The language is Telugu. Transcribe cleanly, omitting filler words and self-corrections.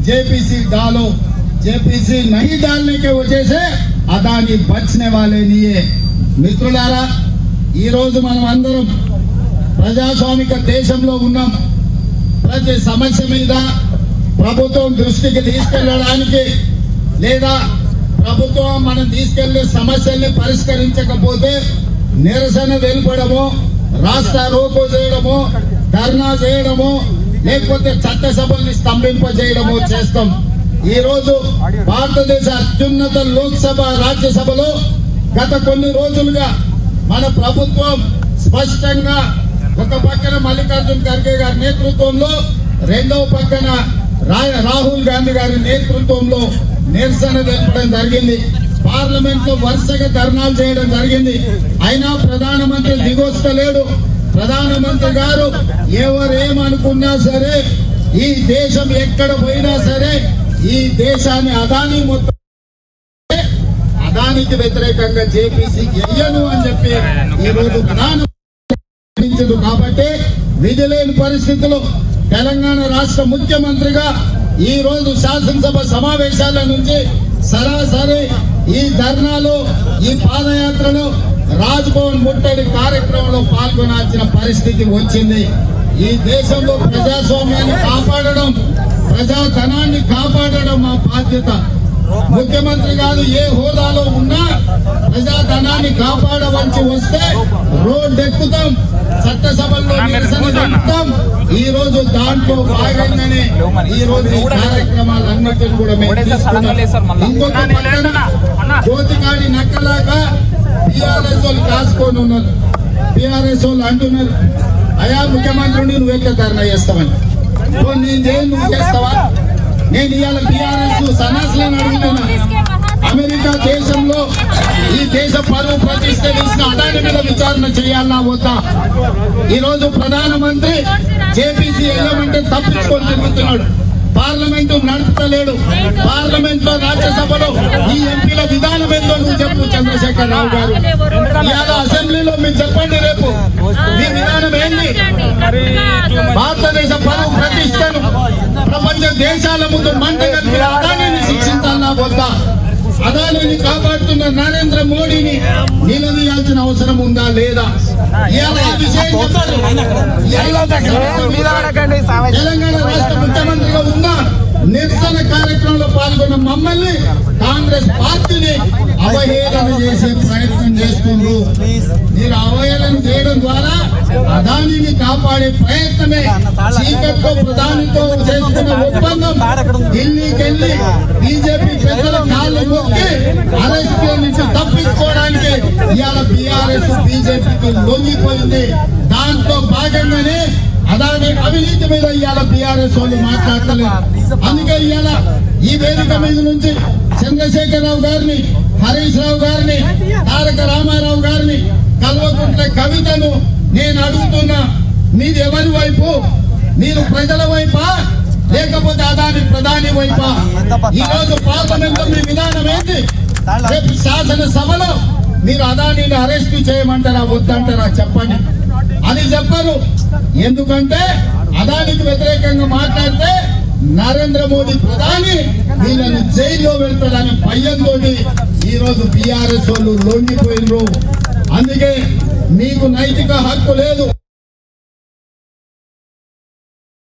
जेपीसी डालो, जेपीसी नहीं डालने के वजह से अदानी बचने वाले नहीं है। మిత్రులారా ఈ రోజు మనం అందరం ప్రజాస్వామిక దేశంలో ఉన్నాం। ప్రతి సమస్య మీద ప్రభుత్వం దృష్టికి తీసుకెళ్లడానికి లేదా ప్రభుత్వం మనం తీసుకెళ్లే సమస్యల్ని పరిష్కరించకపోతే నిరసన వెలుపడమో, రాస్తా రోకో చేయడమో, ధర్నా చేయడమో, లేకపోతే చట్టసభల్ని స్తంభింపజేయడమో చేస్తాం। ఈ రోజు భారతదేశ అత్యున్నత లోక్సభ రాజ్యసభలో గత కొన్ని రోజులుగా మన ప్రభుత్వం స్పష్టంగా ఒక పక్కన మల్లికార్జున్ ఖర్గే గారి నేతృత్వంలో, రెండవ పక్కన రాహుల్ గాంధీ గారి నేతృత్వంలో నిరసన తెలపడం జరిగింది। పార్లమెంట్ లో వరుసగా ధర్నాలు చేయడం జరిగింది। అయినా ప్రధానమంత్రి దిగొస్తలేడు। ప్రధానమంత్రి గారు ఎవరేమనుకున్నా సరే, ఈ దేశం ఎక్కడ పోయినా సరే ఈ దేశాన్ని అదానీ మొత్తం అదానికి వ్యతిరేకంగా జేపీసీ ఎయ్యను అని చెప్పి ఈ రోజు ప్రధానమంత్రి కాబట్టి విధిలేని పరిస్థితుల్లో తెలంగాణ రాష్ట్ర ముఖ్యమంత్రిగా ఈ రోజు శాసనసభ సమావేశాల నుంచి సరాసరి ఈ ధర్నాలో, ఈ పాదయాత్రలో, రాజ్ భవన్ ముట్టడి కార్యక్రమంలో పాల్గొనాల్సిన పరిస్థితి వచ్చింది। ఈ దేశంలో ప్రజాస్వామ్యాన్ని కాపాడడం, ప్రజాధనాన్ని కాపాడడం మా బాధ్యత। ముఖ్యమంత్రి గారు ఏ హోదాలో ఉన్నా ప్రజాధనాన్ని కాపాడవలసి వస్తే రోడ్డు ఎక్కుతాం, చట్టసభల్లో నిరసన చెప్తాం। ఈ రోజు దాంట్లో భాగంగానే ఈ రోజు ఈ కార్యక్రమాలన్నిటిని కూడా మేము తీసుకున్నాం। ఇంకొక పక్కన జ్యోతికాడి నక్కలాగా బీఆర్ఎస్ వాళ్ళు కాసుకొని ఉన్నారు। బీఆర్ఎస్ వాళ్ళు అంటున్నారు, అయా ముఖ్యమంత్రిని నువ్వు ఎక్కడ ధర్నా చేస్తావని। నేను చేయను, నువ్వు చేస్తావా? నేను ఇవాళ బీఆర్ఎస్ సన్నాసులను అడుగుతున్నా, అమెరికా దేశంలో ఈ దేశ పరువు ప్రతిష్ట తీసిన అదాని మీద విచారణ చేయాలన్నా వద్దా? ఈ రోజు ప్రధానమంత్రి జేపీసీ వెళ్ళమంటే తప్పించుకొని తిరుగుతున్నాడు, పార్లమెంటు నడుపుతలేడు। పార్లమెంట్ లో, రాజ్యసభలో ఈ ఎంపీల విధానం ఏందో నువ్వు చెప్పు చంద్రశేఖర్ రావు గారు। ఇవాళ అసెంబ్లీలో మీరు చెప్పండి, రేపు మీ విధానం ఏంది? భారతదేశ పరువు ప్రతిష్టను ప్రపంచ దేశాల ముందు మంటగట్టి అదానిని శిక్షించాలన్నా వద్దా? అదానిని కాపాడుతున్న నరేంద్ర మోడీని నిలదీయాల్సిన అవసరం ఉందా లేదా? తెలంగాణ రాష్ట్ర ముఖ్యమంత్రిగా ఉన్న నిరసన కార్యక్రమంలో పాల్గొన్న మమ్మల్ని కాంగ్రెస్ పార్టీని అవహేళన చేసే ప్రయత్నం చేస్తున్నారు। మీరు అవహేళన చేయడం ద్వారా అదానిని కాపాడే ప్రయత్నమే చీకట్లో ప్రధానితో చేసుకున్న ఒప్పందం ఢిల్లీకి వెళ్లి బీజేపీ పెద్దల కాళ్ళు మొక్కి అరెస్ట్ నుంచి తప్పించుకోవడానికి ఇవాళ బీఆర్ఎస్ బీజేపీకి లొంగిపోయింది। దాంట్లో భాగంగానే అదాని అవినీతి మీద ఇవాళ బీఆర్ఎస్ వాళ్ళు మాట్లాడతలేదు। అందుకే ఇవాళ ఈ వేదిక మీద నుంచి చంద్రశేఖర్ రావు గారిని, హరీష్ రావు గారిని, తారక రామారావు గారిని, కల్వకుంట్ల కవితను నేను అడుగుతున్నా, మీది ఎవరి వైపు? మీరు ప్రజల వైపా లేకపోతే అదాని ప్రధాని వైపా? ఈ రోజు పార్లమెంట్ లో మీ విధానం ఏంటి? రేపు శాసనసభలో మీరు అదానిని అరెస్ట్ చేయమంటారా వద్దంటారా చెప్పండి? అని చెప్పరు, ఎందుకంటే అదానికి వ్యతిరేకంగా మాట్లాడితే నరేంద్ర మోడీ ప్రధాని వీళ్ళని జైల్లో వెళ్తాడని భయంతో ఈ రోజు బీఆర్ఎస్ వాళ్ళు లొంగిపోయినరు। అందుకే మీకు నైతిక హక్కు లేదు।